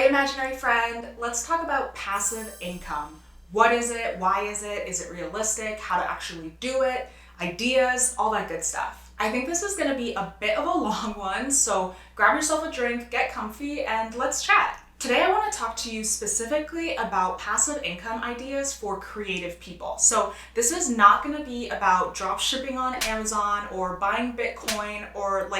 Hey imaginary friend, let's talk about passive income. What is it? Why is it? Is it realistic? How to actually do it? Ideas, all that good stuff. I think this is going to be a bit of a long one, so grab yourself a drink, get comfy, and let's chat. Today I want to talk to you specifically about passive income ideas for creative people. So this is not going to be about drop shipping on Amazon or buying Bitcoin or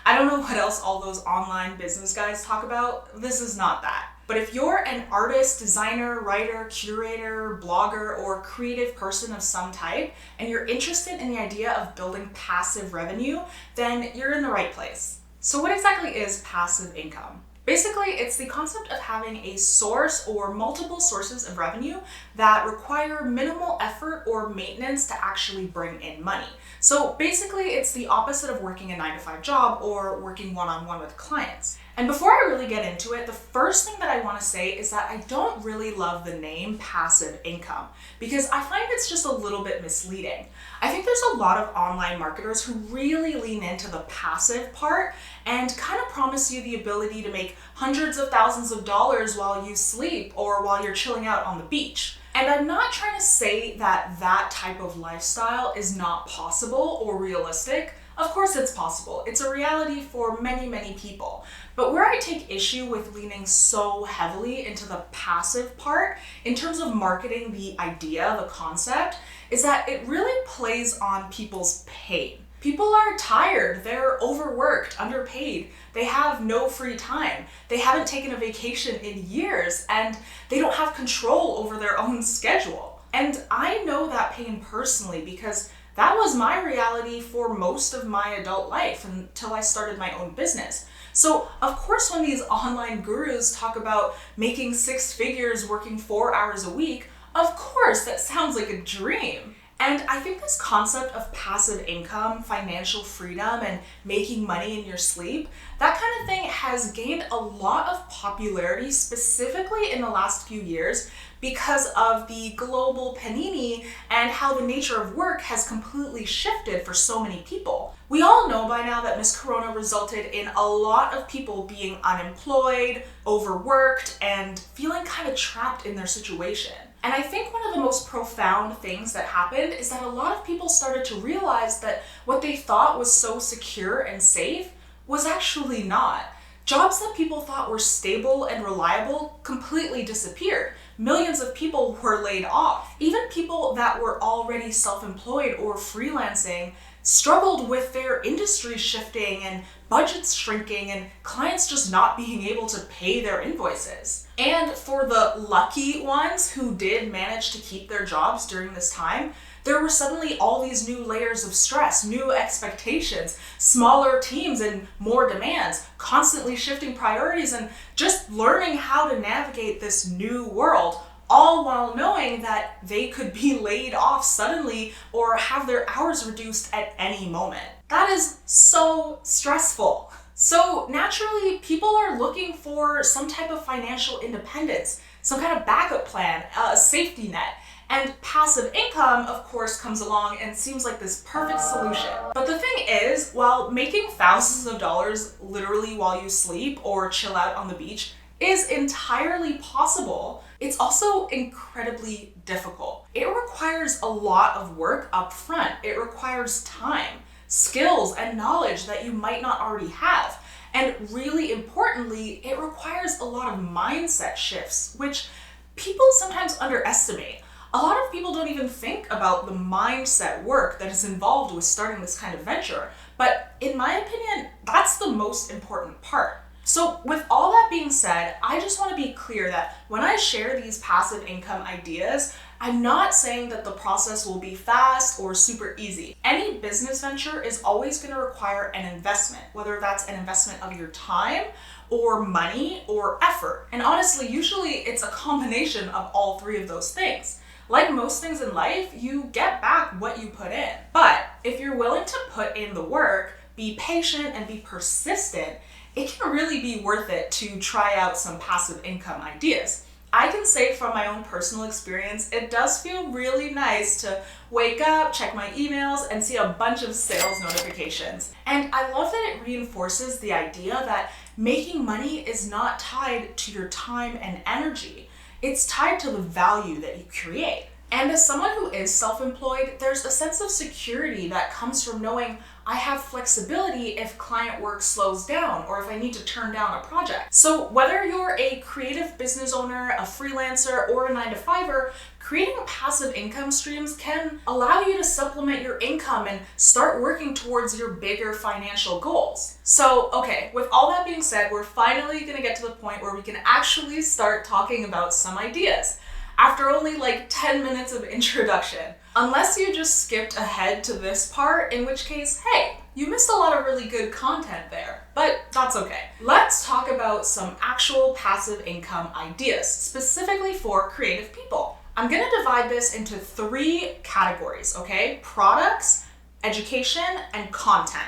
I don't know what else all those online business guys talk about. This is not that. But if you're an artist, designer, writer, curator, blogger, or creative person of some type, and you're interested in the idea of building passive revenue, then you're in the right place. So what exactly is passive income? Basically, it's the concept of having a source or multiple sources of revenue that require minimal effort or maintenance to actually bring in money. So basically, it's the opposite of working a 9-to-5 job or working one-on-one with clients. And before I really get into it, the first thing that I want to say is that I don't really love the name passive income because I find it's just a little bit misleading. I think there's a lot of online marketers who really lean into the passive part and kind of promise you the ability to make hundreds of thousands of dollars while you sleep or while you're chilling out on the beach. And I'm not trying to say that that type of lifestyle is not possible or realistic. Of course it's possible. It's a reality for many, many people. But where I take issue with leaning so heavily into the passive part in terms of marketing the idea, the concept, is that it really plays on people's pain. People are tired, they're overworked, underpaid, they have no free time, they haven't taken a vacation in years, and they don't have control over their own schedule. And I know that pain personally because that was my reality for most of my adult life until I started my own business. So of course when these online gurus talk about making 6 figures working 4 hours a week, of course that sounds like a dream. And I think this concept of passive income, financial freedom, and making money in your sleep, that kind of thing has gained a lot of popularity specifically in the last few years because of the global panini and how the nature of work has completely shifted for so many people. We all know by now that Miss Corona resulted in a lot of people being unemployed, overworked, and feeling kind of trapped in their situation. And I think one of the most profound things that happened is that a lot of people started to realize that what they thought was so secure and safe was actually not. Jobs that people thought were stable and reliable completely disappeared. Millions of people were laid off. Even people that were already self-employed or freelancing struggled with their industry shifting and budgets shrinking and clients just not being able to pay their invoices. And for the lucky ones who did manage to keep their jobs during this time, there were suddenly all these new layers of stress, new expectations, smaller teams and more demands, constantly shifting priorities and just learning how to navigate this new world, all while knowing that they could be laid off suddenly or have their hours reduced at any moment. That is so stressful. So naturally, people are looking for some type of financial independence, some kind of backup plan, a safety net. And passive income, of course, comes along and seems like this perfect solution. But the thing is, while making thousands of dollars literally while you sleep or chill out on the beach is entirely possible, it's also incredibly difficult. It requires a lot of work up front. It requires time, skills, and knowledge that you might not already have. And really importantly, it requires a lot of mindset shifts, which people sometimes underestimate. A lot of people don't even think about the mindset work that is involved with starting this kind of venture, but in my opinion, that's the most important part. So with all that being said, I just want to be clear that when I share these passive income ideas, I'm not saying that the process will be fast or super easy. Any business venture is always going to require an investment, whether that's an investment of your time or money or effort. And honestly, usually it's a combination of all 3 of those things. Like most things in life, you get back what you put in. But if you're willing to put in the work, be patient, and be persistent, it can really be worth it to try out some passive income ideas. I can say from my own personal experience, it does feel really nice to wake up, check my emails, and see a bunch of sales notifications. And I love that it reinforces the idea that making money is not tied to your time and energy. It's tied to the value that you create. And as someone who is self-employed, there's a sense of security that comes from knowing I have flexibility if client work slows down or if I need to turn down a project. So whether you're a creative business owner, a freelancer, or a 9-to-5er, creating passive income streams can allow you to supplement your income and start working towards your bigger financial goals. So, okay, with all that being said, we're finally gonna get to the point where we can actually start talking about some ideas. After only like 10 minutes of introduction. Unless you just skipped ahead to this part, in which case, hey, you missed a lot of really good content there, but that's okay. Let's talk about some actual passive income ideas, specifically for creative people. I'm gonna divide this into 3 categories, okay? Products, education, and content.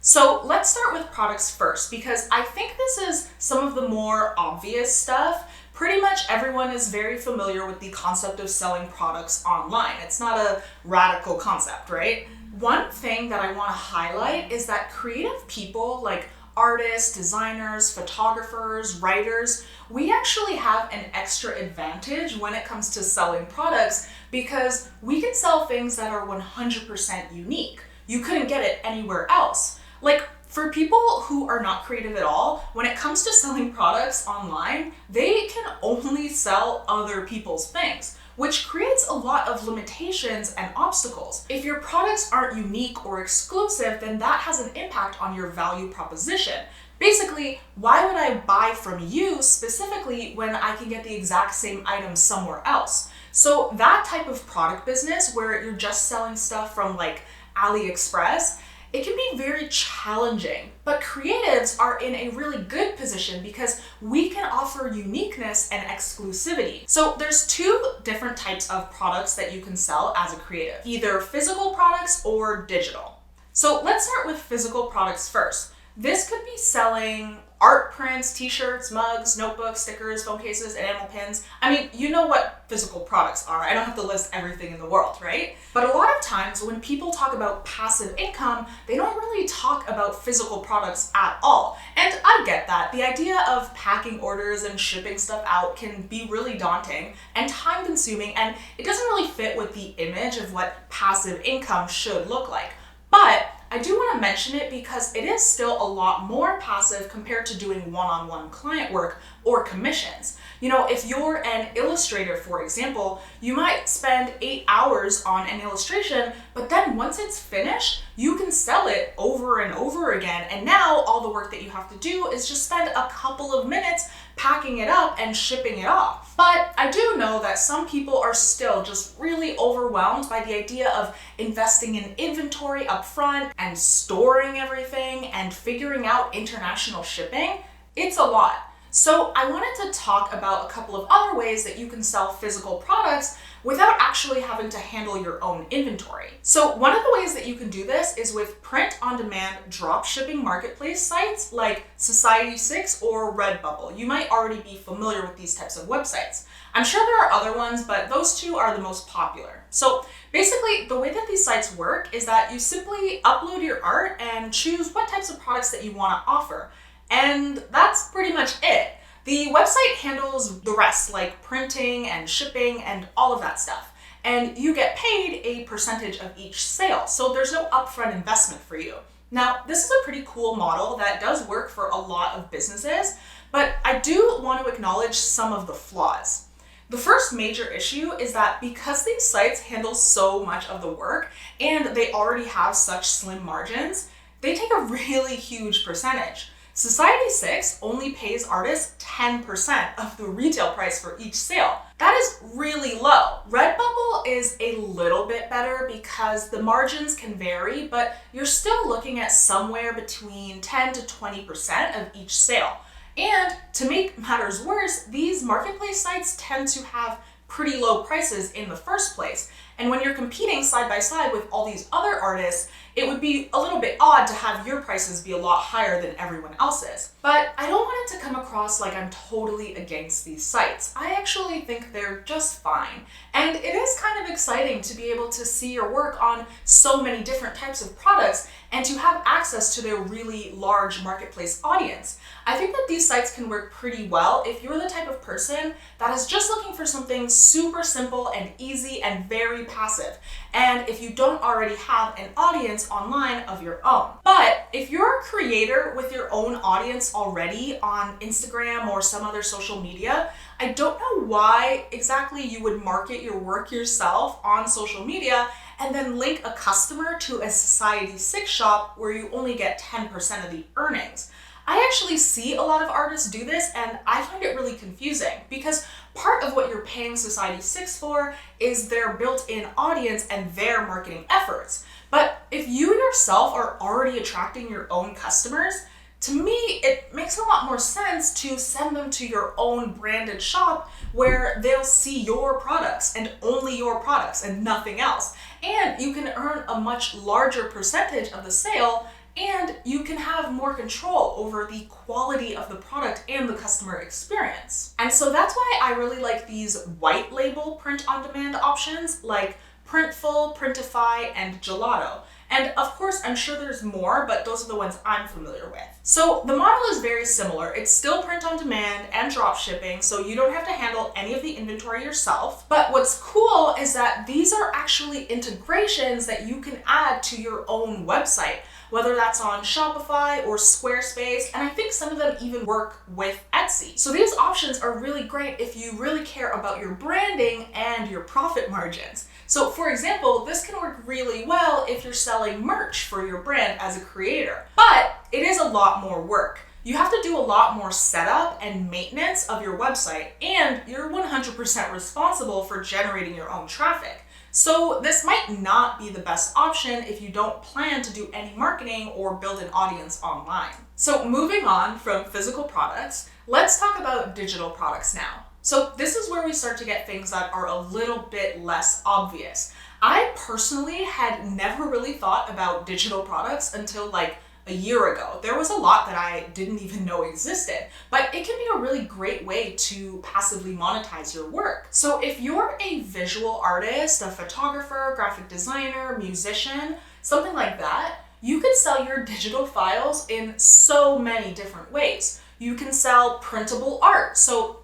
So let's start with products first, because I think this is some of the more obvious stuff. Pretty much everyone is very familiar with the concept of selling products online. It's not a radical concept, right? One thing that I want to highlight is that creative people like artists, designers, photographers, writers, we actually have an extra advantage when it comes to selling products because we can sell things that are 100% unique. You couldn't get it anywhere else. Like, for people who are not creative at all, when it comes to selling products online, they can only sell other people's things, which creates a lot of limitations and obstacles. If your products aren't unique or exclusive, then that has an impact on your value proposition. Basically, why would I buy from you specifically when I can get the exact same item somewhere else? So that type of product business where you're just selling stuff from like AliExpress, it can be very challenging, but creatives are in a really good position because we can offer uniqueness and exclusivity. So there's 2 different types of products that you can sell as a creative, either physical products or digital. So let's start with physical products first. This could be selling art prints, t-shirts, mugs, notebooks, stickers, phone cases, enamel pins. I mean, you know what physical products are. I don't have to list everything in the world, right? But a lot of times when people talk about passive income, they don't really talk about physical products at all. And I get that. The idea of packing orders and shipping stuff out can be really daunting and time consuming, and it doesn't really fit with the image of what passive income should look like. But I do want to mention it because it is still a lot more passive compared to doing one-on-one client work or commissions. You know, if you're an illustrator, for example, you might spend 8 hours on an illustration, but then once it's finished, you can sell it over and over again. And now all the work that you have to do is just spend a couple of minutes packing it up and shipping it off. But I do know that some people are still just really overwhelmed by the idea of investing in inventory up front and storing everything and figuring out international shipping. It's a lot. So I wanted to talk about a couple of other ways that you can sell physical products without actually having to handle your own inventory. So one of the ways that you can do this is with print-on-demand drop shipping marketplace sites like Society6 or Redbubble. You might already be familiar with these types of websites. I'm sure there are other ones, but those 2 are the most popular. So basically, the way that these sites work is that you simply upload your art and choose what types of products that you want to offer. And that's pretty much it. The website handles the rest, like printing and shipping and all of that stuff. And you get paid a percentage of each sale, so there's no upfront investment for you. Now, this is a pretty cool model that does work for a lot of businesses, but I do want to acknowledge some of the flaws. The first major issue is that because these sites handle so much of the work and they already have such slim margins, they take a really huge percentage. Society6 only pays artists 10% of the retail price for each sale. That is really low. Redbubble is a little bit better because the margins can vary, but you're still looking at somewhere between 10 to 20% of each sale. And to make matters worse, these marketplace sites tend to have pretty low prices in the first place. And when you're competing side by side with all these other artists, it would be a little bit odd to have your prices be a lot higher than everyone else's. But I don't want it to come across like I'm totally against these sites. I actually think they're just fine. And it is kind of exciting to be able to see your work on so many different types of products and to have access to their really large marketplace audience. I think that these sites can work pretty well if you're the type of person that is just looking for something super simple and easy and very passive, and if you don't already have an audience online of your own. But if you're a creator with your own audience already on Instagram or some other social media, I don't know why exactly you would market your work yourself on social media and then link a customer to a Society 6 shop where you only get 10% of the earnings. I actually see a lot of artists do this, and I find it really confusing because part of what you're paying Society 6 for is their built-in audience and their marketing efforts. But if you yourself are already attracting your own customers, to me, it makes a lot more sense to send them to your own branded shop where they'll see your products and only your products and nothing else. And you can earn a much larger percentage of the sale, and you can have more control over the quality of the product and the customer experience. And so that's why I really like these white label print-on-demand options like Printful, Printify, and Gelato. And of course, I'm sure there's more, but those are the ones I'm familiar with. So the model is very similar. It's still print on demand and drop shipping, so you don't have to handle any of the inventory yourself. But what's cool is that these are actually integrations that you can add to your own website, whether that's on Shopify or Squarespace, and I think some of them even work with Etsy. So these options are really great if you really care about your branding and your profit margins. So for example, this can work really well if you're selling merch for your brand as a creator, but it is a lot more work. You have to do a lot more setup and maintenance of your website, and you're 100% responsible for generating your own traffic. So this might not be the best option if you don't plan to do any marketing or build an audience online. So moving on from physical products, let's talk about digital products now. So this is where we start to get things that are a little bit less obvious. I personally had never really thought about digital products until like a year ago. There was a lot that I didn't even know existed, but it can be a really great way to passively monetize your work. So if you're a visual artist, a photographer, graphic designer, musician, something like that, you could sell your digital files in so many different ways. You can sell printable art. So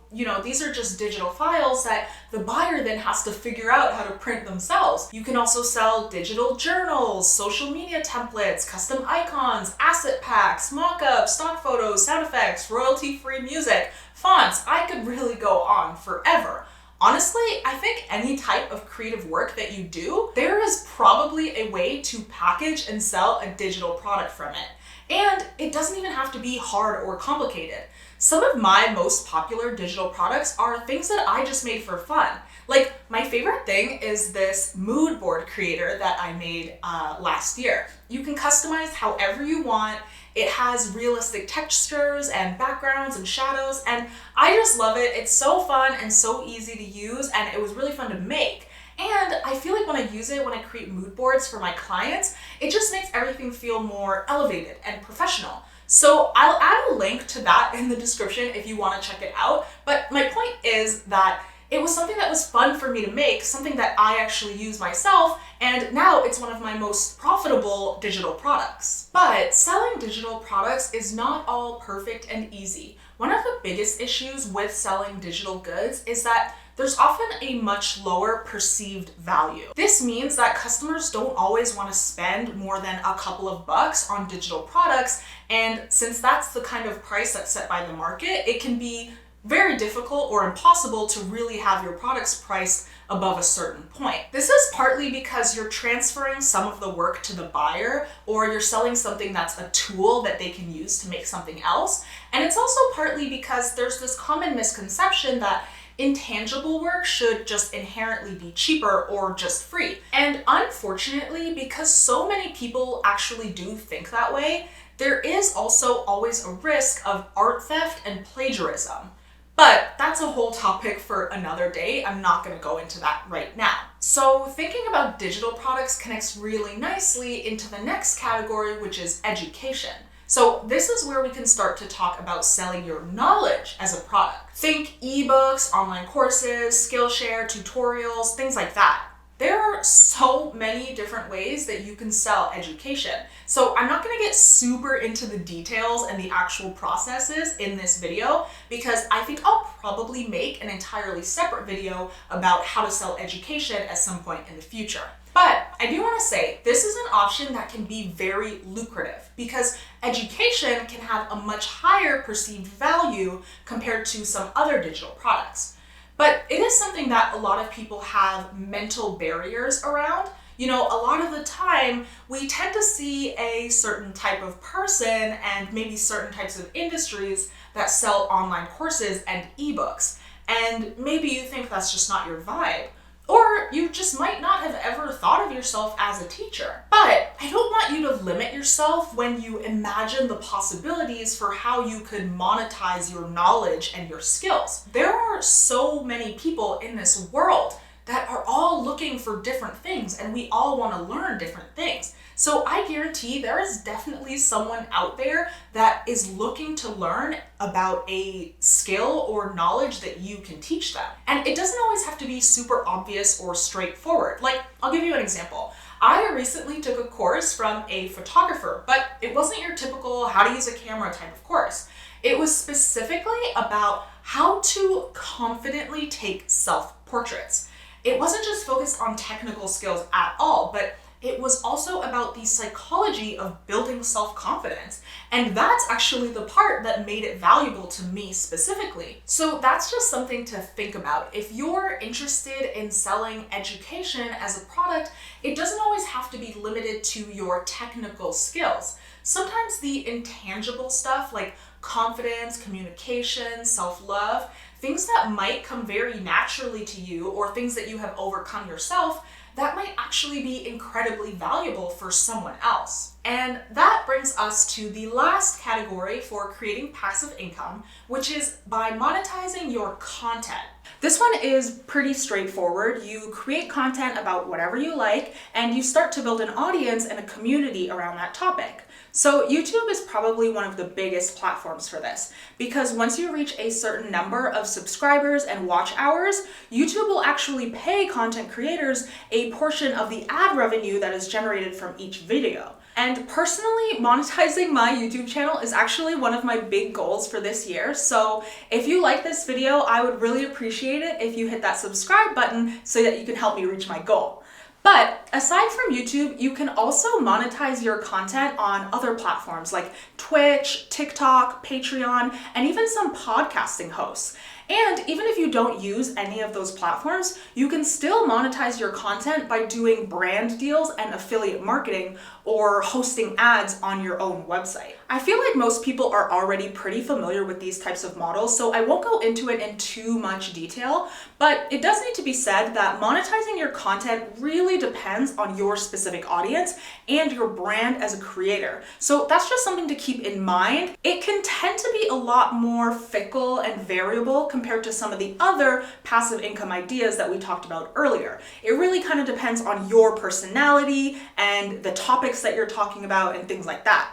these are just digital files that the buyer then has to figure out how to print themselves. You can also sell digital journals, social media templates, custom icons, asset packs, mock-ups, stock photos, sound effects, royalty-free music, fonts. I could really go on forever. Honestly, I think any type of creative work that you do, there is probably a way to package and sell a digital product from it. And it doesn't even have to be hard or complicated. Some of my most popular digital products are things that I just made for fun. Like, my favorite thing is this mood board creator that I made last year. You can customize however you want. It has realistic textures and backgrounds and shadows, and I just love it. It's so fun and so easy to use, and it was really fun to make. And I feel like when I use it, when I create mood boards for my clients, it just makes everything feel more elevated and professional. So I'll add a link to that in the description if you want to check it out. But my point is that it was something that was fun for me to make, something that I actually use myself, and now it's one of my most profitable digital products. But selling digital products is not all perfect and easy. One of the biggest issues with selling digital goods is that there's often a much lower perceived value. This means that customers don't always want to spend more than a couple of bucks on digital products, and since that's the kind of price that's set by the market, it can be very difficult or impossible to really have your products priced above a certain point. This is partly because you're transferring some of the work to the buyer, or you're selling something that's a tool that they can use to make something else. And it's also partly because there's this common misconception that intangible work should just inherently be cheaper or just free. And unfortunately, because so many people actually do think that way, there is also always a risk of art theft and plagiarism. But that's a whole topic for another day. I'm not going to go into that right now. So thinking about digital products connects really nicely into the next category, which is education. So this is where we can start to talk about selling your knowledge as a product. Think ebooks, online courses, Skillshare, tutorials, things like that. There are so many different ways that you can sell education. So I'm not going to get super into the details and the actual processes in this video because I think I'll probably make an entirely separate video about how to sell education at some point in the future. But I do want to say this is an option that can be very lucrative because education can have a much higher perceived value compared to some other digital products. But it is something that a lot of people have mental barriers around. You know, a lot of the time we tend to see a certain type of person and maybe certain types of industries that sell online courses and ebooks. And maybe you think that's just not your vibe. Or you just might not have ever thought of yourself as a teacher. But I don't want you to limit yourself when you imagine the possibilities for how you could monetize your knowledge and your skills. There are so many people in this world that are all looking for different things and we all want to learn different things. So I guarantee there is definitely someone out there that is looking to learn about a skill or knowledge that you can teach them. And it doesn't always have to be super obvious or straightforward. Like, I'll give you an example. I recently took a course from a photographer, but it wasn't your typical how to use a camera type of course. It was specifically about how to confidently take self-portraits. It wasn't just focused on technical skills at all, but it was also about the psychology of building self-confidence. And that's actually the part that made it valuable to me specifically. So that's just something to think about. If you're interested in selling education as a product, it doesn't always have to be limited to your technical skills. Sometimes the intangible stuff like confidence, communication, self-love, things that might come very naturally to you or things that you have overcome yourself, that might actually be incredibly valuable for someone else. And that brings us to the last category for creating passive income, which is by monetizing your content. This one is pretty straightforward. You create content about whatever you like, and you start to build an audience and a community around that topic. So YouTube is probably one of the biggest platforms for this because once you reach a certain number of subscribers and watch hours, YouTube will actually pay content creators a portion of the ad revenue that is generated from each video. And personally, monetizing my YouTube channel is actually one of my big goals for this year. So if you like this video, I would really appreciate it if you hit that subscribe button so that you can help me reach my goal. But aside from YouTube, you can also monetize your content on other platforms like Twitch, TikTok, Patreon, and even some podcasting hosts. And even if you don't use any of those platforms, you can still monetize your content by doing brand deals and affiliate marketing or hosting ads on your own website. I feel like most people are already pretty familiar with these types of models, so I won't go into it in too much detail, but it does need to be said that monetizing your content really depends on your specific audience and your brand as a creator. So that's just something to keep in mind. It can tend to be a lot more fickle and variable compared to some of the other passive income ideas that we talked about earlier. It really kind of depends on your personality and the topics that you're talking about and things like that.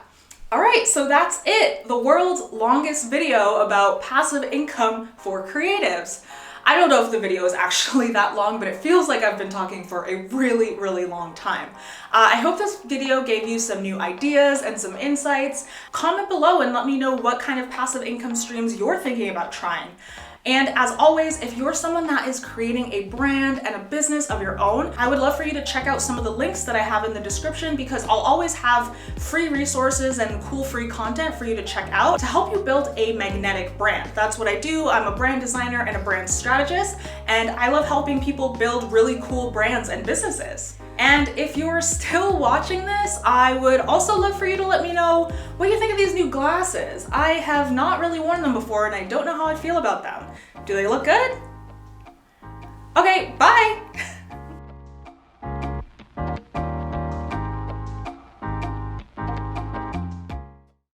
All right, so that's it. The world's longest video about passive income for creatives. I don't know if the video is actually that long, but it feels like I've been talking for a really, really long time. I hope this video gave you some new ideas and some insights. Comment below and let me know what kind of passive income streams you're thinking about trying. And as always, if you're someone that is creating a brand and a business of your own, I would love for you to check out some of the links that I have in the description because I'll always have free resources and cool free content for you to check out to help you build a magnetic brand. That's what I do. I'm a brand designer and a brand strategist, and I love helping people build really cool brands and businesses. And if you're still watching this, I would also love for you to let me know what you think of these new glasses. I have not really worn them before and I don't know how I feel about them. Do they look good? Okay, bye!